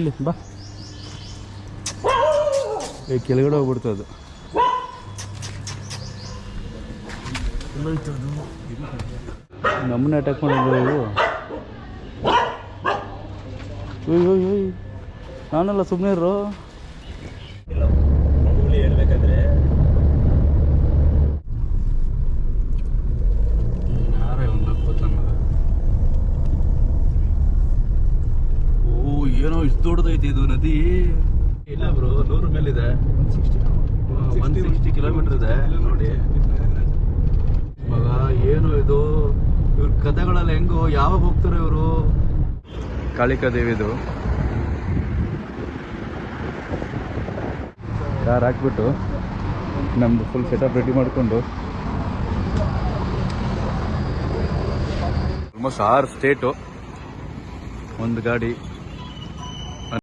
ಇಲ್ಲಿ ಬಾ, ಕೆಳಗಡೆ ಹೋಗ್ಬಿಡ್ತದೆ. ನಮ್ಮನ್ನೇ ಅಟ್ಯಾಕ್ ಮಾಡಿದ್ರು ಇವು. ಅಯ್ಯೋ ನಾನಲ್ಲ, ಸುಮ್ಮನೆ ಇರೋ. ಹೇಳ್ಬೇಕಂದ್ರೆ ಯಾರೇ ಒಂದು ಗೊತ್ತನ್ನೋದು. ಓ ಏನೋ ಇಷ್ಟು ದೊಡ್ಡದೈತಿ ಇದು ನದಿ. ಇಲ್ಲ ಬ್ರೋ, 100 ಮೇಲಿದೆ. 160 ಕಿಲೋಮೀಟರ್ ಇದೆ ನೋಡಿ ಮಗ. ಏನು ಇದು, ಇವ್ರ ಕಥೆಗಳೆಲ್ಲ ಹೆಂಗೋ, ಯಾವಾಗ ಹೋಗ್ತಾರೆ ಇವರು? ಕಾಳಿಕಾ ದೇವಿದು ಕಾರ್ ಹಾಕ್ಬಿಟ್ಟು ನಮ್ಮದು ಫುಲ್ ಸೆಟಪ್ ರೆಡಿ ಮಾಡಿಕೊಂಡು ಆಲ್ಮೋಸ್ಟ್ 6 ಸ್ಟೇಟು, ಒಂದು ಗಾಡಿ